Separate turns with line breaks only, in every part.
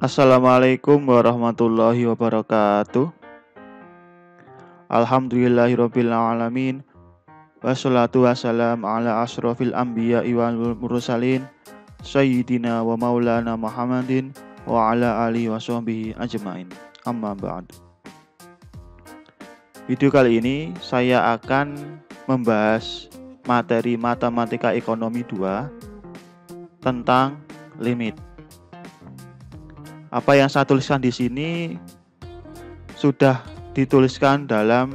Assalamualaikum warahmatullahi wabarakatuh. Alhamdulillahirabbil alamin. Wassalatu wassalam ala asrofil anbiya'i wal mursalin Sayyidina wa maulana Muhammadin wa ala alihi wa sahbihi ajma'in. Amma ba'd. Video kali ini saya akan membahas materi Matematika Ekonomi 2 tentang limit. Apa yang saya tuliskan di sini sudah dituliskan dalam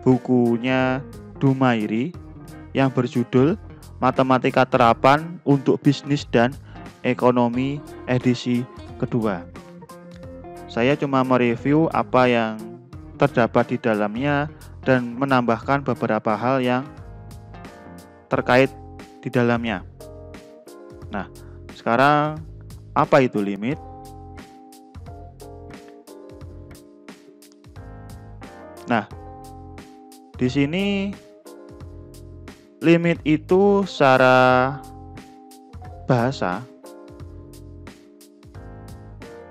bukunya Dumairi yang berjudul Matematika Terapan untuk Bisnis dan Ekonomi edisi kedua. Saya cuma mereview apa yang terdapat di dalamnya dan menambahkan beberapa hal yang terkait di dalamnya. Nah, sekarang apa itu limit? Nah, di sini limit itu secara bahasa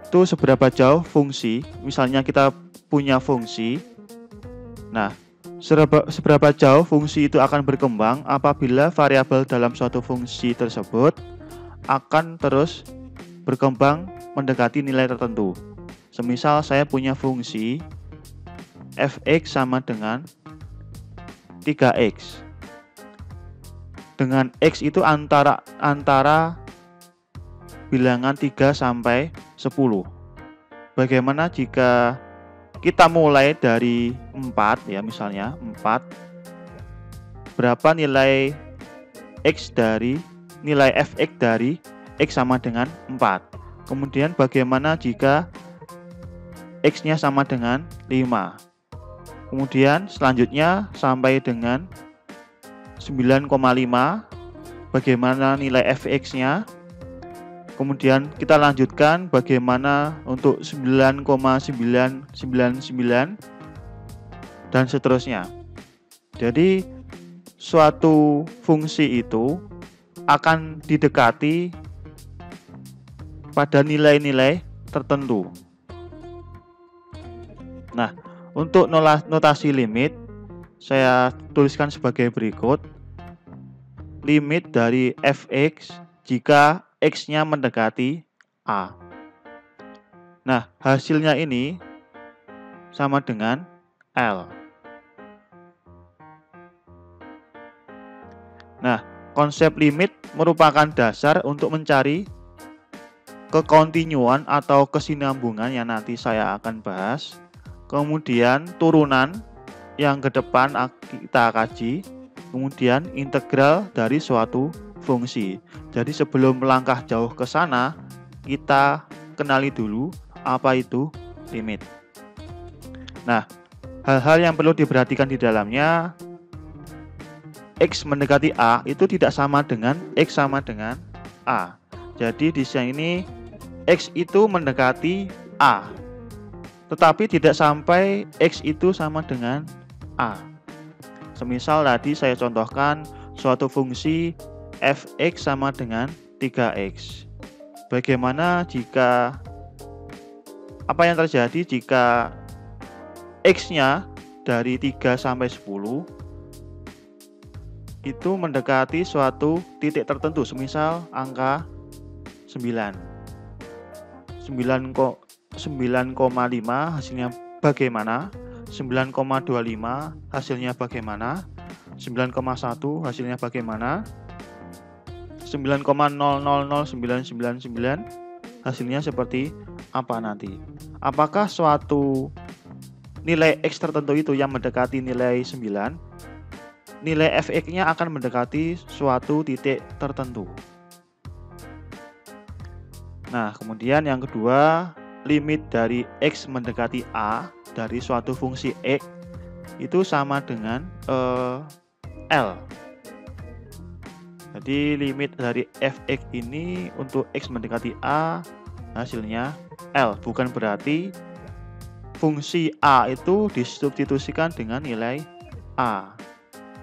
itu seberapa jauh fungsi, misalnya kita punya fungsi. Nah, seberapa jauh fungsi itu akan berkembang apabila variabel dalam suatu fungsi tersebut akan terus berkembang mendekati nilai tertentu. Semisal saya punya fungsi fx sama dengan 3x. Dengan x itu antara bilangan 3 sampai 10. Bagaimana jika kita mulai dari 4 ya, misalnya 4. Berapa nilai x dari nilai fx dari x sama dengan 4. Kemudian bagaimana jika x-nya sama dengan 5. Kemudian selanjutnya sampai dengan 9,5. Bagaimana nilai fx-nya? Kemudian kita lanjutkan bagaimana untuk 9,999 dan seterusnya. Jadi suatu fungsi itu akan didekati pada nilai-nilai tertentu. Nah, untuk notasi limit saya tuliskan sebagai berikut. Limit dari fx jika x-nya mendekati a. Nah, hasilnya ini sama dengan L. Nah, konsep limit merupakan dasar untuk mencari kekontinuan atau kesinambungan yang nanti saya akan bahas. Kemudian turunan yang ke depan kita kaji. Kemudian integral dari suatu fungsi. Jadi sebelum melangkah jauh ke sana, kita kenali dulu apa itu limit. Nah, hal-hal yang perlu diperhatikan di dalamnya, x mendekati a itu tidak sama dengan x sama dengan a. Jadi di sini x itu mendekati a, tetapi tidak sampai x itu sama dengan a. Semisal tadi saya contohkan suatu fungsi fx sama dengan 3x. Bagaimana jika apa yang terjadi jika x-nya dari 3 sampai 10 itu mendekati suatu titik tertentu, semisal angka 9. 9,5 hasilnya bagaimana? 9,25 hasilnya bagaimana? 9,1 hasilnya bagaimana? 9,000999 hasilnya seperti apa nanti? Apakah suatu nilai x tertentu itu yang mendekati nilai 9, nilai fx-nya akan mendekati suatu titik tertentu. Nah, kemudian yang kedua, limit dari x mendekati a dari suatu fungsi x itu sama dengan L. Jadi limit dari fx ini untuk x mendekati a hasilnya L. Bukan berarti fungsi a itu disubstitusikan dengan nilai a.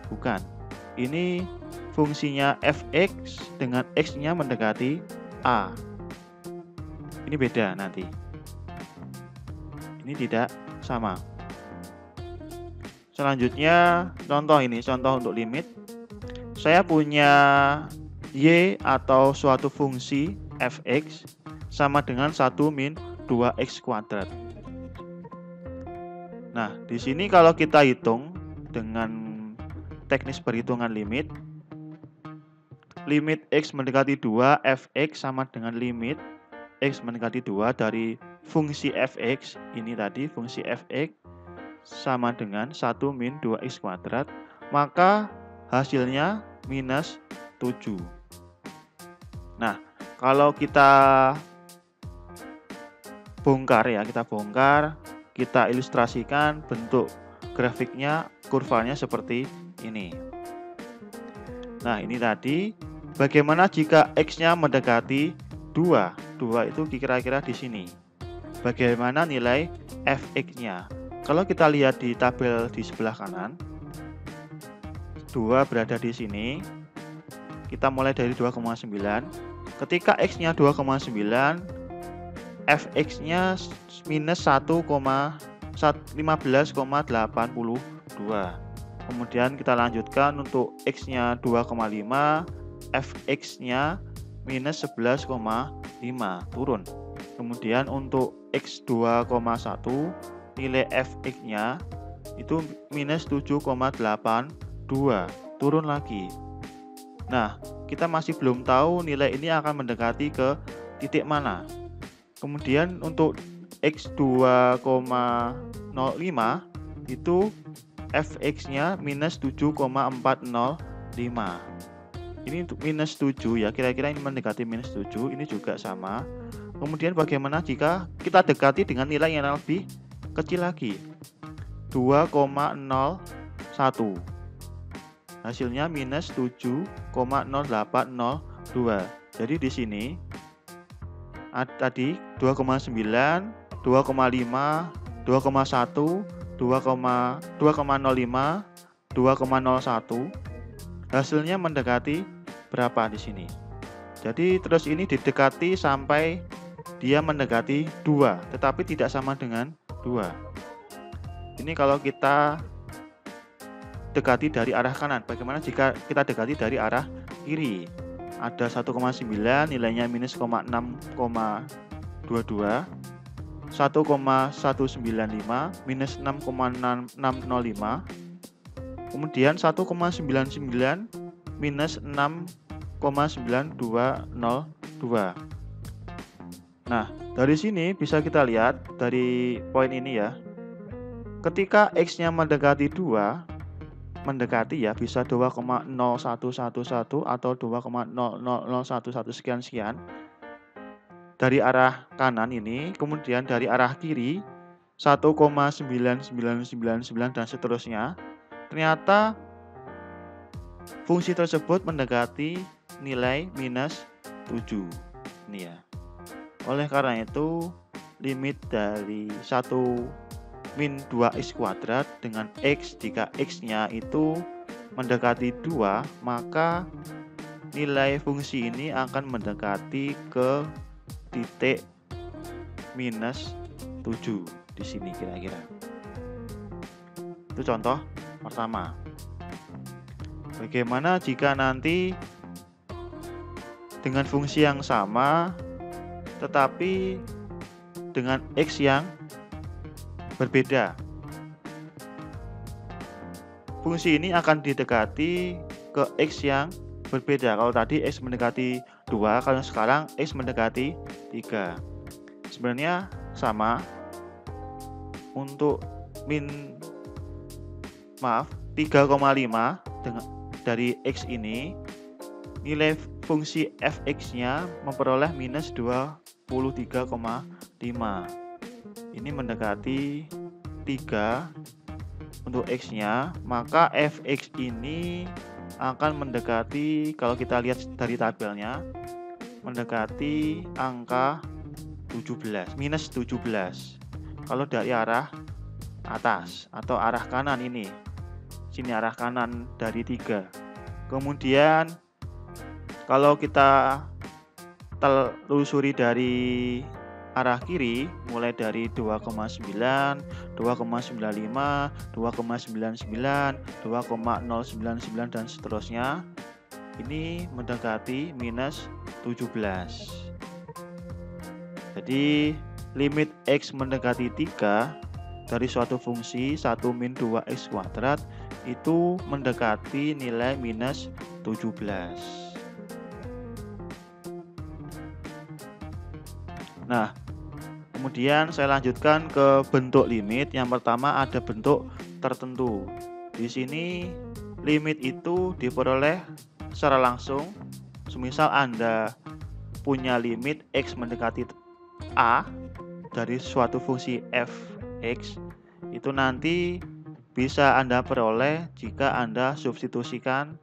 Bukan. Ini fungsinya fx dengan x-nya mendekati a. Ini beda nanti. Ini tidak sama. Selanjutnya contoh ini, contoh untuk limit. Saya punya y atau suatu fungsi fx sama dengan 1 min 2x kuadrat. Nah, di sini kalau kita hitung dengan teknis perhitungan limit x mendekati 2 fx sama dengan limit x mendekati 2 dari fungsi fx, ini tadi fungsi fx sama dengan 1 min 2x kuadrat, maka hasilnya minus 7. Nah, kalau kita bongkar ya, kita ilustrasikan bentuk grafiknya, kurvanya seperti ini. Nah, ini tadi bagaimana jika x-nya mendekati 2. 2 itu kira-kira di sini. Bagaimana nilai fx-nya? Kalau kita lihat di tabel di sebelah kanan, 2 berada di sini. Kita mulai dari 2,9. Ketika x-nya 2,9, fx-nya minus 15,82. Kemudian kita lanjutkan untuk x-nya 2,5, fx-nya minus 11,5, turun. Kemudian untuk x 2,1, nilai fx-nya itu minus 7,82, turun lagi. Nah, kita masih belum tahu nilai ini akan mendekati ke titik mana. Kemudian untuk x 2,05 itu fx-nya minus 7,405. Ini untuk minus 7 ya, kira-kira ini mendekati minus 7, ini juga sama. Kemudian bagaimana jika kita dekati dengan nilai yang lebih kecil lagi, 2,01. Hasilnya minus 7,0802. Jadi di sini tadi 2,9, 2,5, 2,1, 2,05, 2,01. Hasilnya mendekati berapa di sini? Jadi terus ini didekati sampai dia mendekati 2, tetapi tidak sama dengan 2. Ini kalau kita dekati dari arah kanan. Bagaimana jika kita dekati dari arah kiri? Ada 1,9, nilainya minus 6,22, 1,195 minus 6,605, kemudian 1,99 minus 6,9202. Nah, dari sini bisa kita lihat dari poin ini ya. Ketika x-nya mendekati 2, mendekati ya, bisa 2,0111 atau 2,00011 sekian-sekian dari arah kanan ini, kemudian dari arah kiri 1,9999 dan seterusnya. Ternyata fungsi tersebut mendekati nilai minus 7. Ini ya. Oleh karena itu, limit dari 1 min 2x kuadrat dengan x, jika x-nya itu mendekati 2, maka nilai fungsi ini akan mendekati ke titik minus 7 di sini kira-kira. Itu contoh pertama. Bagaimana jika nanti dengan fungsi yang sama tetapi dengan x yang berbeda? Fungsi ini akan didekati ke x yang berbeda. Kalau tadi x mendekati 2, kalau sekarang x mendekati 3. Sebenarnya sama. Untuk 3,5 dari x ini, nilai fungsi fx-nya memperoleh minus 23,5. Ini mendekati 3 untuk x-nya, maka fx ini akan mendekati, kalau kita lihat dari tabelnya, mendekati angka 17, minus 17. Kalau dari arah atas atau arah kanan ini, sini arah kanan dari 3. Kemudian kalau kita telusuri dari arah kiri mulai dari 2,9, 2,95, 2,99, 2,099 dan seterusnya. Ini mendekati minus 17. Jadi limit X mendekati 3 dari suatu fungsi 1 min 2X kuadrat itu mendekati nilai minus 17. Nah, kemudian saya lanjutkan ke bentuk limit. Yang pertama ada bentuk tertentu. Di sini limit itu diperoleh secara langsung. Semisal Anda punya limit X mendekati A dari suatu fungsi f(x), itu nanti bisa Anda peroleh jika Anda substitusikan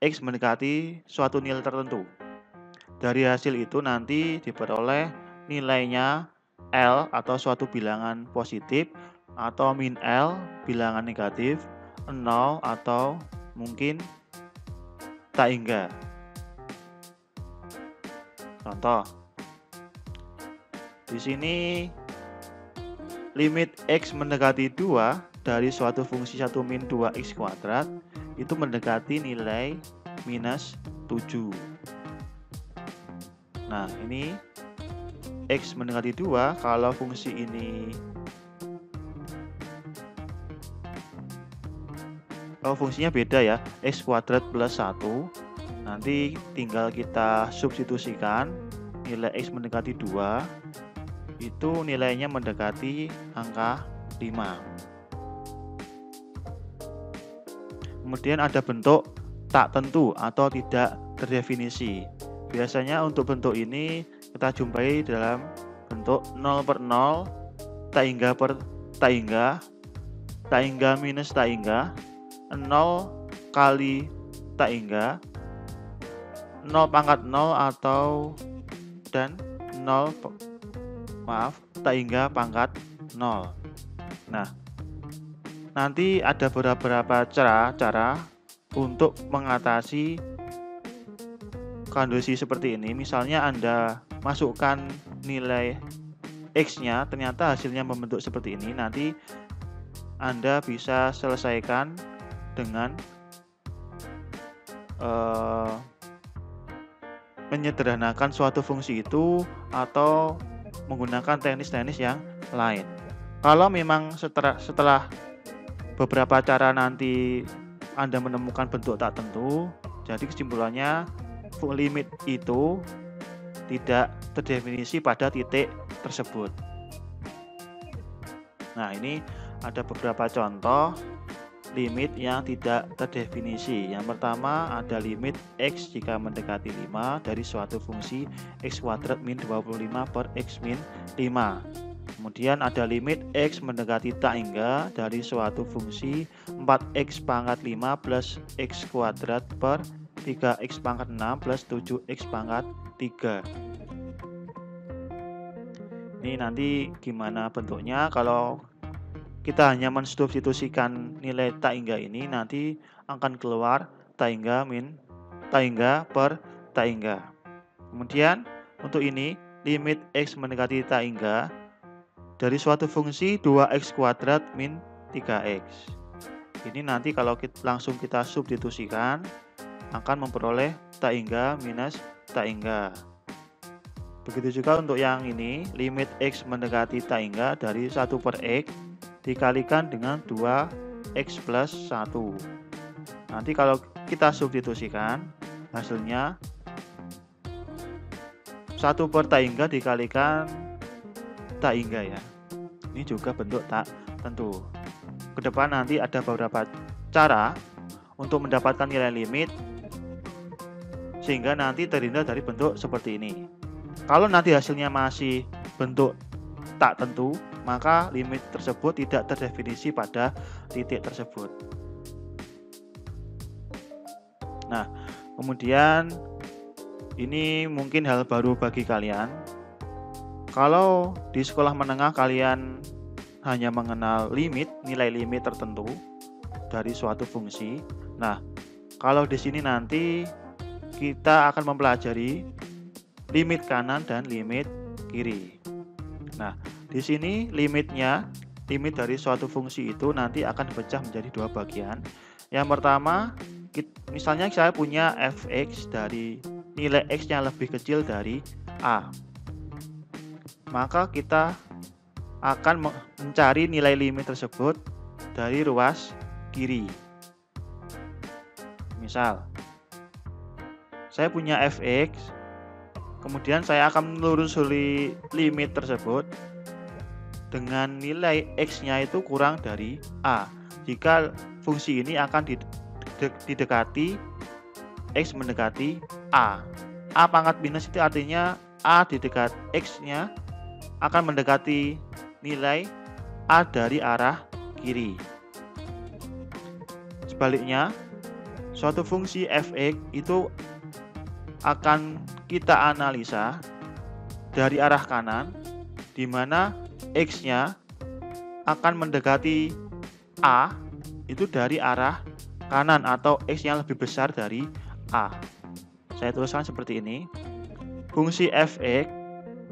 X mendekati suatu nilai tertentu. Dari hasil itu nanti diperoleh nilainya L atau suatu bilangan positif atau min L bilangan negatif, 0 atau mungkin tak hingga. Contoh, di sini limit X mendekati 2 dari suatu fungsi 1 min 2X kuadrat itu mendekati nilai minus 7. Nah, ini X mendekati 2, kalau fungsi ini fungsinya beda ya, X kuadrat plus 1. Nanti tinggal kita substitusikan nilai X mendekati 2, itu nilainya mendekati angka 5. Kemudian ada bentuk tak tentu atau tidak terdefinisi. Biasanya untuk bentuk ini kita jumpai dalam bentuk 0/0, tak hingga per tak hingga minus tak hingga, 0 kali tak hingga, 0 pangkat 0 atau dan 0 tak hingga pangkat 0. Nah, nanti ada beberapa cara untuk mengatasi kondisi seperti ini. Misalnya Anda masukkan nilai X-nya, ternyata hasilnya membentuk seperti ini. Nanti Anda bisa selesaikan dengan menyederhanakan suatu fungsi itu atau menggunakan teknis-teknis yang lain. Kalau memang setelah beberapa cara nanti Anda menemukan bentuk tak tentu, jadi kesimpulannya limit itu tidak terdefinisi pada titik tersebut. Nah, ini ada beberapa contoh limit yang tidak terdefinisi. Yang pertama ada limit X jika mendekati 5 dari suatu fungsi X kuadrat min 25 per X min 5. Kemudian ada limit X mendekati tak hingga dari suatu fungsi 4X pangkat 5 plus X kuadrat per 3X pangkat 6 plus 7X pangkat 3. Ini nanti gimana bentuknya. Kalau kita hanya mensubstitusikan nilai tak hingga ini, nanti akan keluar tak hingga per tak hingga. Kemudian untuk ini limit X mendekati tak hingga dari suatu fungsi 2X kuadrat min 3X. Ini nanti kalau langsung kita substitusikan akan memperoleh tak hingga minus tak hingga. Begitu juga untuk yang ini, limit X mendekati tak hingga dari 1 per X dikalikan dengan 2X plus 1. Nanti kalau kita substitusikan, hasilnya 1 per tak hingga dikalikan tak hingga ya. Ini juga bentuk tak tentu. Kedepan nanti ada beberapa cara untuk mendapatkan nilai limit sehingga nanti terhindar dari bentuk seperti ini. Kalau nanti hasilnya masih bentuk tak tentu, maka limit tersebut tidak terdefinisi pada titik tersebut. Nah, kemudian ini mungkin hal baru bagi kalian. Kalau di sekolah menengah kalian hanya mengenal nilai limit tertentu dari suatu fungsi. Nah, kalau di sini nanti kita akan mempelajari limit kanan dan limit kiri. Nah, di sini limit dari suatu fungsi itu nanti akan dipecah menjadi dua bagian. Yang pertama, misalnya saya punya fx dari nilai x yang lebih kecil dari a. Maka kita akan mencari nilai limit tersebut dari ruas kiri. Misal, saya punya fx, kemudian saya akan menelusuri limit tersebut dengan nilai x-nya itu kurang dari a. Jika fungsi ini akan didekati x mendekati a. A pangkat minus itu artinya a didekat x-nya akan mendekati nilai a dari arah kiri. Sebaliknya, suatu fungsi fx itu akan kita analisa dari arah kanan, di mana x-nya akan mendekati a itu dari arah kanan atau x yang lebih besar dari a. Saya tuliskan seperti ini. Fungsi fx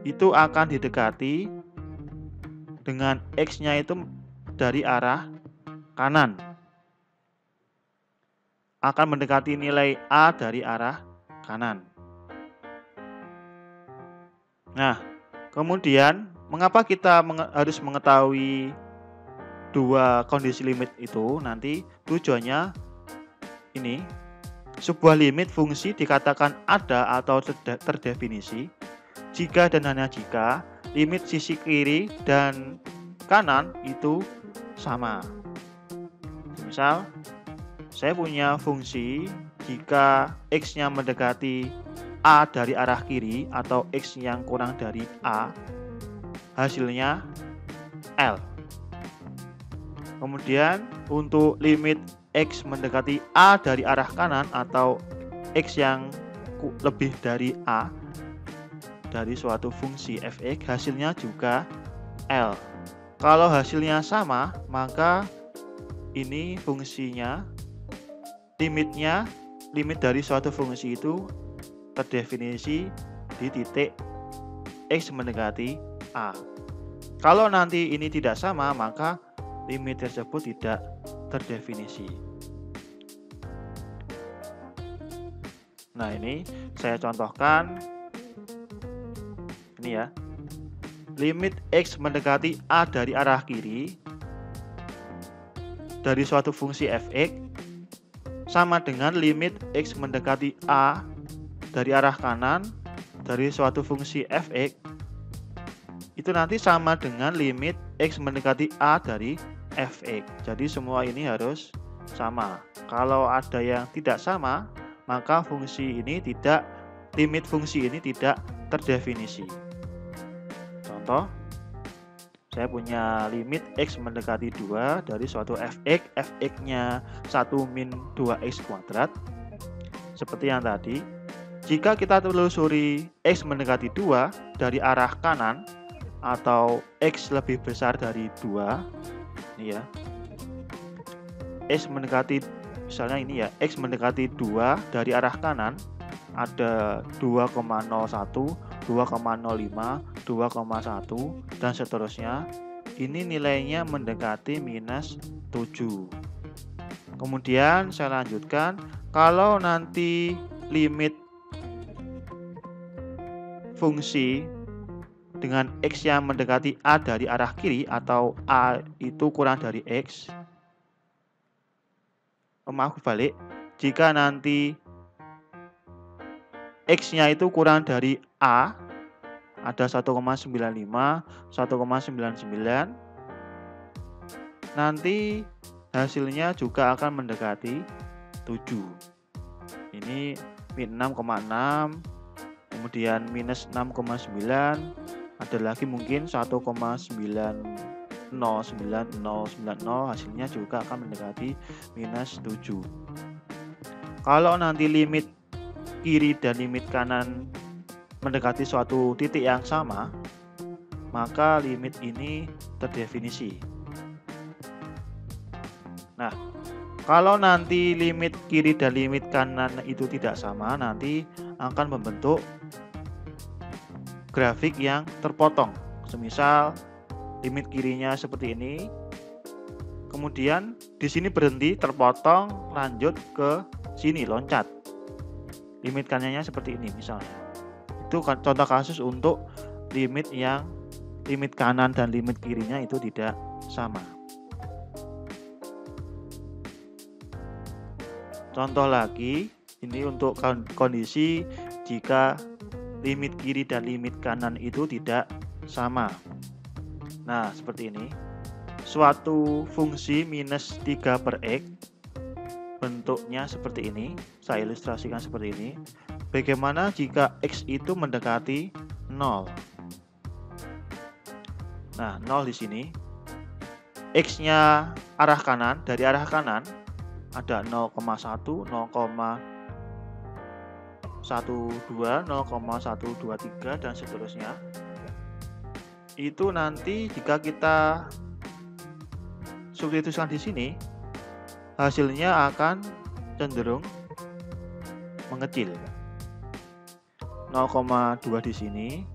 itu akan didekati dengan x-nya itu dari arah kanan. Akan mendekati nilai a dari arah kanan. Nah, kemudian mengapa kita harus mengetahui dua kondisi limit itu? Nanti tujuannya ini, sebuah limit fungsi dikatakan ada atau terdefinisi jika dan hanya jika limit sisi kiri dan kanan itu sama. Misal, saya punya fungsi jika x-nya mendekati a dari arah kiri atau x yang kurang dari a, hasilnya L. Kemudian untuk limit x mendekati a dari arah kanan atau x yang lebih dari a dari suatu fungsi fx, hasilnya juga L. Kalau hasilnya sama, maka ini fungsinya, limit dari suatu fungsi itu terdefinisi di titik x mendekati a. Kalau nanti ini tidak sama, maka limit tersebut tidak terdefinisi. Nah, ini saya contohkan. Ini ya. Limit x mendekati a dari arah kiri dari suatu fungsi fx sama dengan limit x mendekati a dari arah kanan dari suatu fungsi fx itu nanti sama dengan limit x mendekati a dari fx. Jadi semua ini harus sama. Kalau ada yang tidak sama, maka limit fungsi ini tidak terdefinisi. Contoh, saya punya limit x mendekati 2 dari suatu fx, fx-nya 1 min 2x kuadrat. Seperti yang tadi, jika kita telusuri x mendekati 2 dari arah kanan atau x lebih besar dari 2, ini ya. X mendekati, misalnya ini ya, x mendekati 2 dari arah kanan ada 2,01, 2,05, 2,1 dan seterusnya. Ini nilainya mendekati minus 7. Kemudian saya lanjutkan, kalau nanti limit fungsi dengan x yang mendekati a dari arah kiri atau a itu kurang dari x, maaf balik, jika nanti x-nya itu kurang dari a, ada 1,95, 1,99, nanti hasilnya juga akan mendekati 7. Ini min 6,6, kemudian minus 6,9, ada lagi mungkin 1,90990, hasilnya juga akan mendekati minus 7. Kalau nanti limit kiri dan limit kanan mendekati suatu titik yang sama, maka limit ini terdefinisi. Nah, kalau nanti limit kiri dan limit kanan itu tidak sama, nanti akan membentuk grafik yang terpotong. Semisal limit kirinya seperti ini. Kemudian di sini berhenti, terpotong, lanjut ke sini, loncat. Limit kanannya seperti ini misalnya. Itu contoh kasus untuk limit kanan dan limit kirinya itu tidak sama. Contoh lagi, ini untuk kondisi jika limit kiri dan limit kanan itu tidak sama. Nah, seperti ini. Suatu fungsi minus 3 per X, bentuknya seperti ini. Saya ilustrasikan seperti ini. Bagaimana jika X itu mendekati 0? Nah, 0 di sini. X-nya arah kanan, dari arah kanan ada 0,1, 0,112, 0,123 dan seterusnya. Itu nanti jika kita substitusikan di sini, hasilnya akan cenderung mengecil. 0,2 di sini,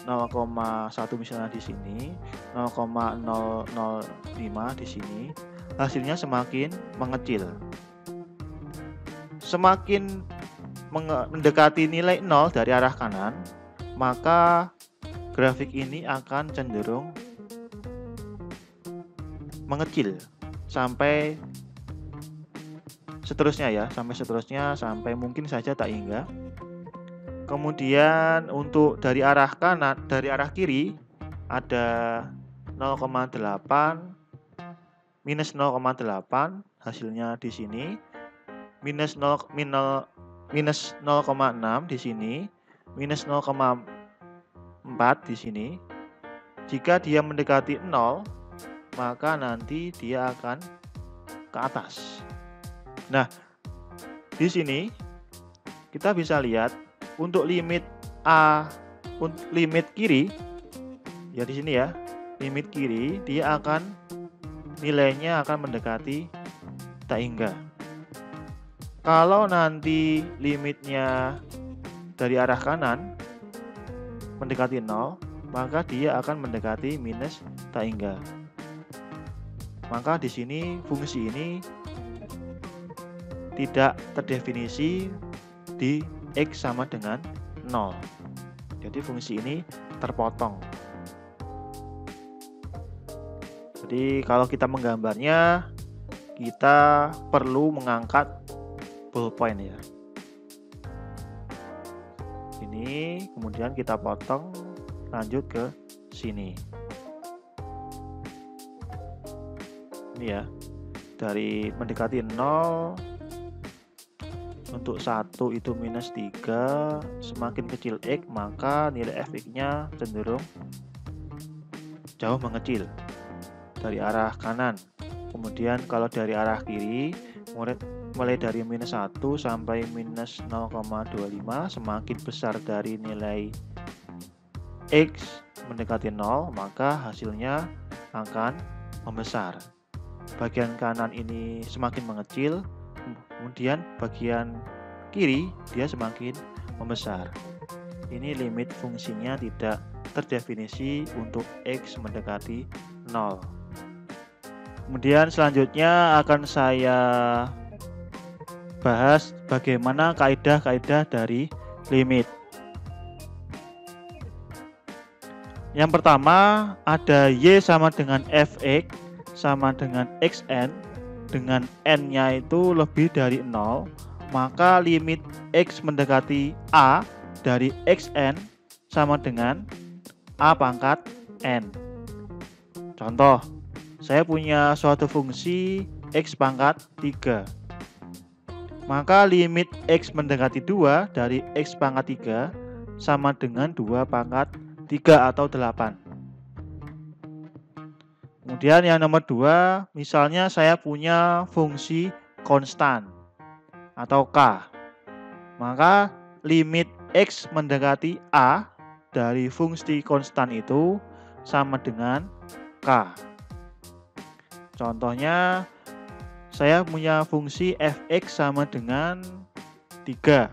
0,1 misalnya di sini, 0,005 di sini, hasilnya semakin mengecil. Semakin mendekati nilai 0 dari arah kanan, maka grafik ini akan cenderung mengecil sampai seterusnya ya, sampai mungkin saja tak hingga. Kemudian untuk dari arah kanan, dari arah kiri ada 0,8 minus 0,8, hasilnya di sini. Minus 0,6 di sini, minus 0,4 di sini. Jika dia mendekati 0, maka nanti dia akan ke atas. Nah, di sini kita bisa lihat untuk limit limit kiri, ya di sini ya, limit kiri dia akan nilainya akan mendekati tak hingga. Kalau nanti limitnya dari arah kanan mendekati 0, maka dia akan mendekati minus tak hingga. Maka di sini fungsi ini tidak terdefinisi di X sama dengan 0. Jadi fungsi ini terpotong. Jadi kalau kita menggambarnya, kita perlu mengangkat ballpoint ya. Ini kemudian kita potong, lanjut ke sini. Ini ya, dari mendekati 0 untuk 1 itu minus 3, semakin kecil X maka nilai fx-nya cenderung jauh mengecil dari arah kanan. Kemudian kalau dari arah kiri, mulai dari minus 1 sampai minus 0,25, semakin besar dari nilai X mendekati 0, maka hasilnya akan membesar. Bagian kanan ini semakin mengecil, kemudian bagian kiri dia semakin membesar. Ini limit fungsinya tidak terdefinisi untuk X mendekati 0. Kemudian selanjutnya akan saya bahas bagaimana kaidah-kaidah dari limit. Yang pertama ada Y sama dengan Fx sama dengan Xn, dengan N-nya itu lebih dari 0, maka limit X mendekati A dari Xn sama dengan A pangkat N. Contoh, saya punya suatu fungsi X pangkat 3. Maka limit X mendekati 2 dari X pangkat 3 sama dengan 2 pangkat 3 atau 8. Kemudian yang nomor 2, misalnya saya punya fungsi konstan atau K. Maka limit X mendekati A dari fungsi konstan itu sama dengan K. Contohnya, saya punya fungsi fx sama dengan 3.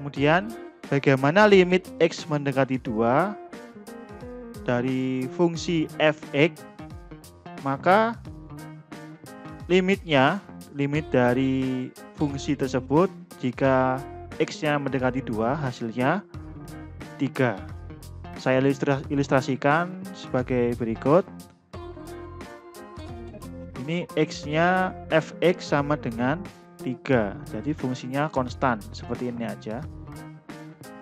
Kemudian bagaimana limit X mendekati 2 dari fungsi f(x), maka limit dari fungsi tersebut jika X-nya mendekati 2 hasilnya 3. Saya ilustrasikan sebagai berikut. Ini X-nya f(x) sama dengan 3. Jadi fungsinya konstan seperti ini aja.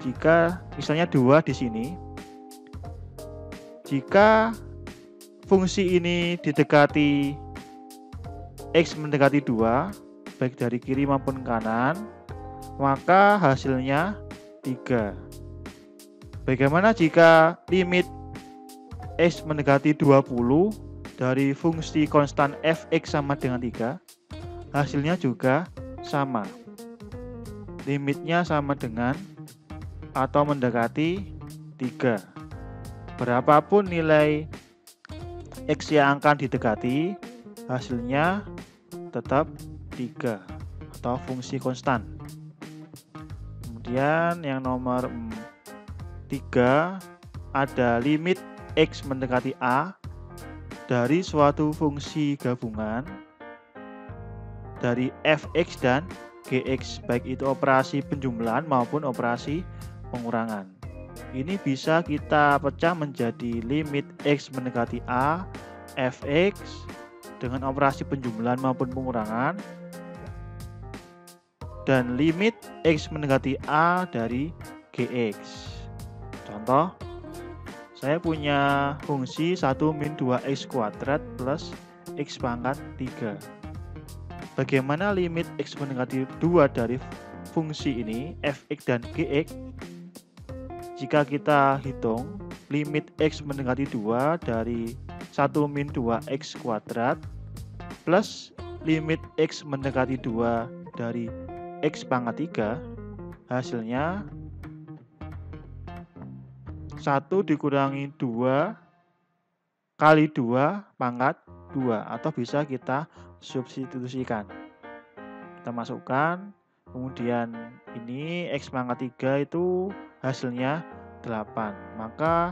Jika misalnya 2 di sini, jika fungsi ini didekati X mendekati 2, baik dari kiri maupun kanan, maka hasilnya 3. Bagaimana jika limit X mendekati 20 dari fungsi konstan f(x) sama dengan 3? Hasilnya juga sama. Limitnya sama dengan atau mendekati 3. Berapapun nilai X yang akan didekati, hasilnya tetap 3 atau fungsi konstan. Kemudian yang nomor 3, ada limit X mendekati A dari suatu fungsi gabungan dari f(x) dan gx, baik itu operasi penjumlahan maupun operasi pengurangan. Ini bisa kita pecah menjadi limit X mendekati A f(x) dengan operasi penjumlahan maupun pengurangan, dan limit X mendekati A dari gx. Contoh, saya punya fungsi 1 min 2x kuadrat plus x pangkat 3. Bagaimana limit X mendekati 2 dari fungsi ini, f(x) dan gx? Jika kita hitung limit X mendekati 2 dari 1 min 2x kuadrat plus limit X mendekati 2 dari x pangkat 3, hasilnya 1 dikurangi 2 kali 2 pangkat 2, atau bisa kita substitusikan. Kita masukkan, kemudian ini x pangkat 3 itu hasilnya 8. Maka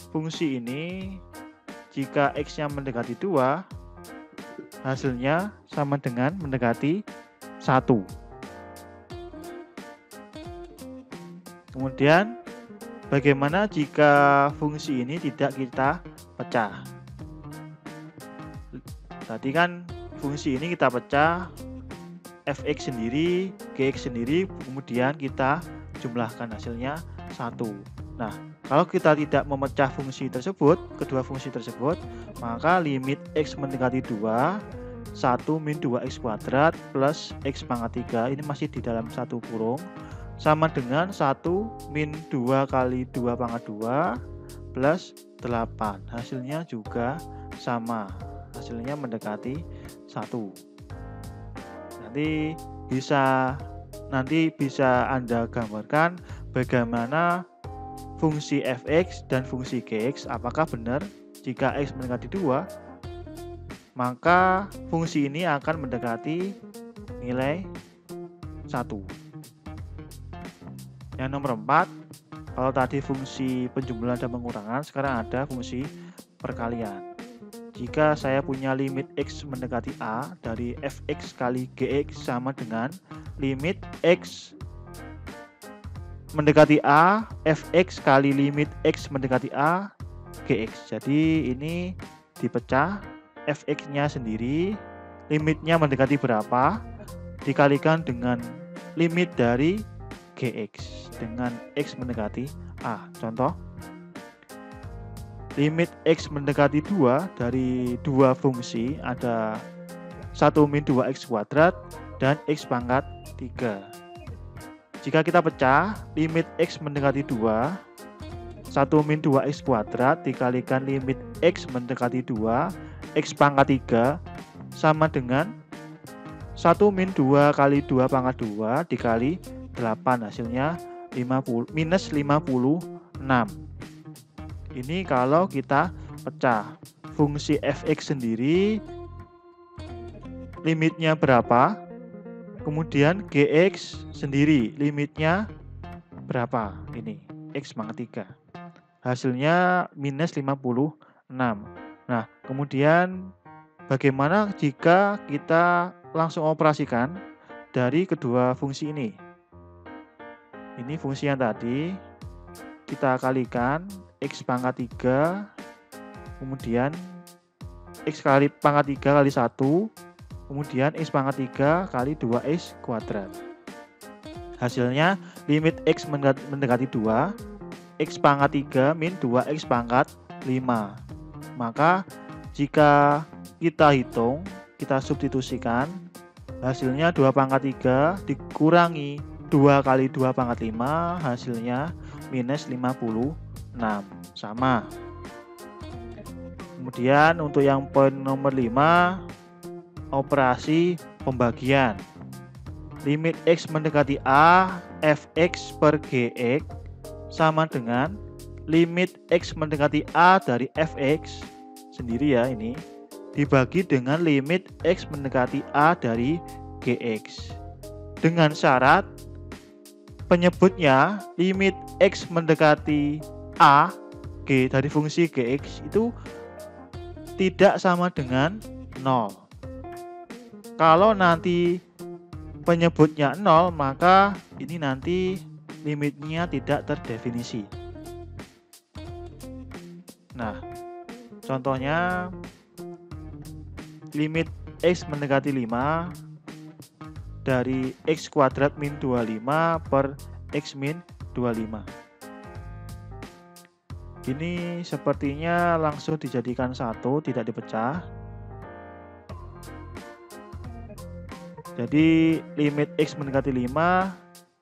fungsi ini jika X-nya mendekati 2, hasilnya sama dengan mendekati 1. Kemudian bagaimana jika fungsi ini tidak kita pecah? Tadi kan fungsi ini kita pecah, f(x) sendiri, gx sendiri, kemudian kita jumlahkan, hasilnya 1. Nah, kalau kita tidak memecah fungsi tersebut, kedua fungsi tersebut, maka limit X mendekati 2, 1 min 2x kuadrat plus x pangkat 3, ini masih di dalam satu kurung, sama dengan 1 min 2 kali 2 pangkat 2 plus 8. Hasilnya juga sama, hasilnya mendekati 1. Nanti bisa Anda gambarkan bagaimana fungsi f(x) dan fungsi gx, apakah benar jika X mendekati 2, maka fungsi ini akan mendekati nilai 1. Yang nomor 4, kalau tadi fungsi penjumlahan dan pengurangan, sekarang ada fungsi perkalian. Jika saya punya limit X mendekati A dari f(x) kali gx sama dengan limit X mendekati A, f(x) kali limit X mendekati A, gx. Jadi ini dipecah, f(x)-nya sendiri, limitnya mendekati berapa, dikalikan dengan limit dari gx dengan X mendekati A. Contoh, limit X mendekati 2 dari dua fungsi, ada 1 min 2x kuadrat dan x pangkat 3. Jika kita pecah, limit X mendekati 2, 1 min 2x kuadrat dikalikan limit X mendekati 2, x pangkat 3, sama dengan 1 min 2 kali 2 pangkat 2 dikali 8, hasilnya minus 56. Ini kalau kita pecah. Fungsi f(x) sendiri limitnya berapa, kemudian gx sendiri limitnya berapa? Ini X pangkat 3. Hasilnya minus 56. Nah, kemudian bagaimana jika kita langsung operasikan dari kedua fungsi ini? Ini fungsi yang tadi kita kalikan X pangkat 3, kemudian X kali pangkat 3 kali 1, kemudian X pangkat 3 kali 2X kuadrat. Hasilnya limit X mendekati 2, X pangkat 3 min 2X pangkat 5. Maka jika kita hitung, kita substitusikan, hasilnya 2 pangkat 3 dikurangi 2 kali 2 pangkat 5, hasilnya minus 56. Sama. Kemudian untuk yang poin nomor 5, operasi pembagian. Limit X mendekati A, Fx per Gx sama dengan limit X mendekati A dari Fx sendiri ya ini, dibagi dengan limit X mendekati A dari Gx. Dengan syarat penyebutnya limit X mendekati A, G dari fungsi Gx itu tidak sama dengan 0. Kalau nanti penyebutnya 0, maka ini nanti limitnya tidak terdefinisi. Nah, contohnya limit X mendekati 5 dari X kuadrat min 25 per X min 25. Ini sepertinya langsung dijadikan satu, tidak dipecah. Jadi limit X mendekati 5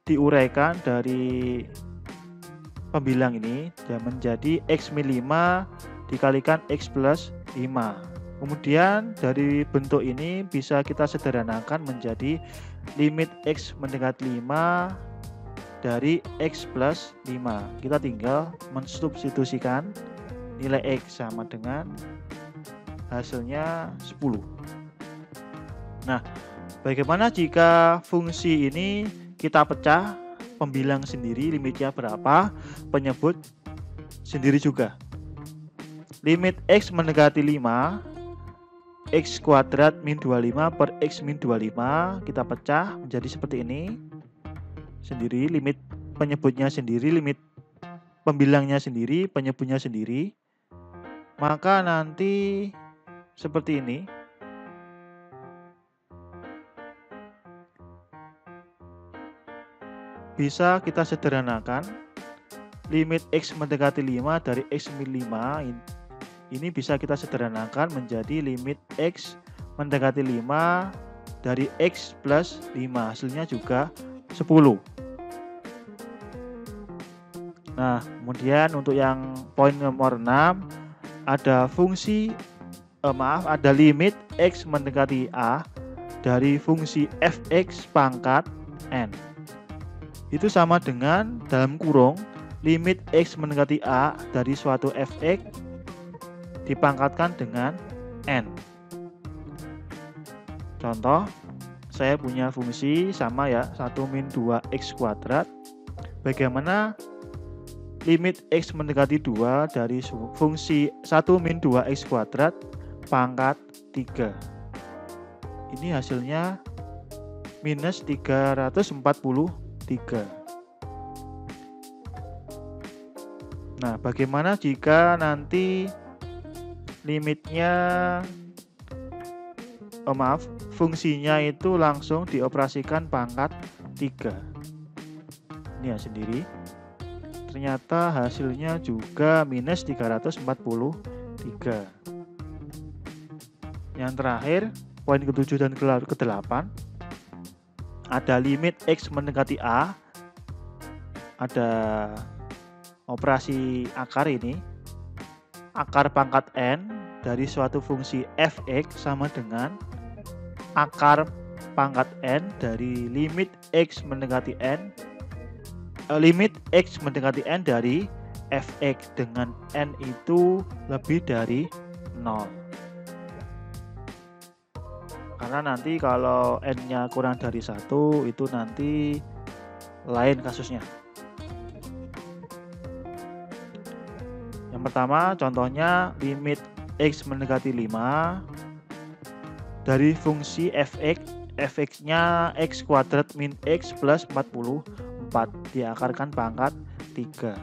diuraikan dari pembilang ini dan menjadi X min 5 dikalikan X plus 5. Kemudian dari bentuk ini bisa kita sederhanakan menjadi limit X mendekati 5 dari X plus 5. Kita tinggal mensubstitusikan nilai X sama dengan hasilnya 10. Nah, bagaimana jika fungsi ini kita pecah, pembilang sendiri limitnya berapa, penyebut sendiri juga. Limit X mendekati 5, X kuadrat min 25 per X min 25, kita pecah menjadi seperti ini. Sendiri, limit penyebutnya sendiri, limit pembilangnya sendiri, penyebutnya sendiri. Maka nanti seperti ini. Bisa kita sederhanakan. Limit X mendekati 5 dari X min 5 ini bisa kita sederhanakan menjadi limit X mendekati 5 dari X plus 5. Hasilnya juga 10. Nah, kemudian untuk yang poin nomor 6 ada ada limit X mendekati A dari fungsi Fx pangkat N. Itu sama dengan dalam kurung limit X mendekati A dari suatu Fx dipangkatkan dengan N. Contoh, saya punya fungsi sama ya, 1 min 2X kuadrat. Bagaimana limit X mendekati 2 dari fungsi 1 min 2X kuadrat pangkat 3. Ini hasilnya minus 343. Nah, bagaimana jika nanti limitnya fungsinya itu langsung dioperasikan pangkat 3. Ini ya sendiri. Ternyata hasilnya juga minus 343. Yang terakhir, poin ke-7 dan ke-8, ada limit X mendekati A. Ada operasi akar ini. Akar pangkat N dari suatu fungsi Fx sama dengan akar pangkat N dari limit X mendekati N. Limit X mendekati N dari Fx dengan N itu lebih dari 0. Karena nanti kalau N-nya kurang dari 1 itu nanti lain kasusnya. Yang pertama contohnya limit X mendekati 5 dari fungsi fx-nya X kuadrat min X plus 44 diakarkan pangkat 3.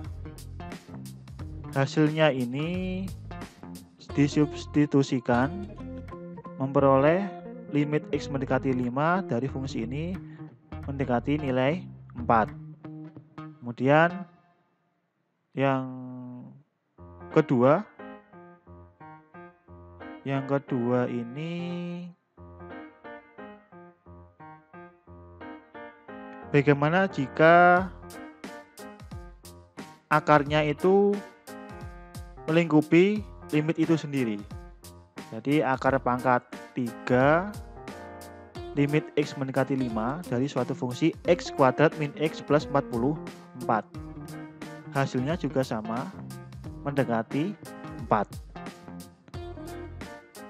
Hasilnya ini disubstitusikan memperoleh limit X mendekati 5 dari fungsi ini mendekati nilai 4. Kemudian yang kedua ini bagaimana jika akarnya itu melingkupi limit itu sendiri. Jadi akar pangkat 3 limit X mendekati 5 dari suatu fungsi X kuadrat min X plus 44. Hasilnya juga sama, mendekati 4.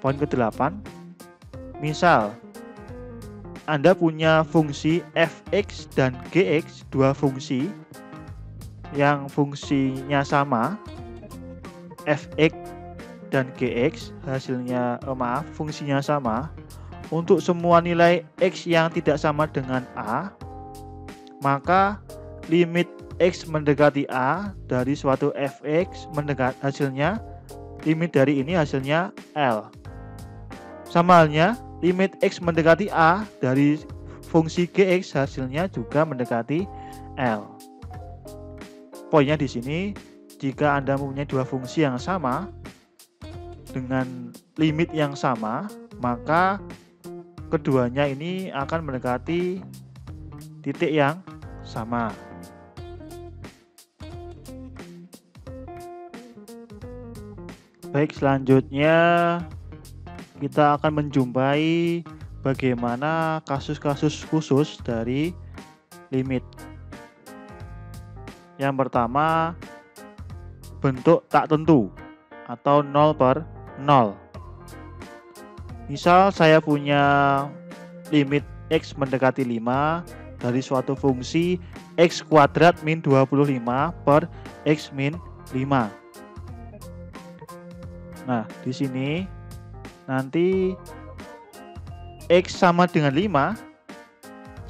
Poin ke-8, misal Anda punya fungsi fx dan gx, dua fungsi yang fungsinya sama, fx dan gx hasilnya fungsinya sama. Untuk semua nilai x yang tidak sama dengan a, maka limit x mendekati a dari suatu fx hasilnya limit dari ini hasilnya L. Sama halnya limit x mendekati a dari fungsi gx hasilnya juga mendekati L. Poinnya di sini, jika Anda mempunyai dua fungsi yang sama dengan limit yang sama, maka keduanya ini akan mendekati titik yang sama. Baik, selanjutnya kita akan menjumpai bagaimana kasus-kasus khusus dari limit. Yang pertama, bentuk tak tentu atau 0/0. Misal saya punya limit X mendekati 5 dari suatu fungsi X kuadrat min 25 per X min 5. Nah, di sini nanti X sama dengan 5.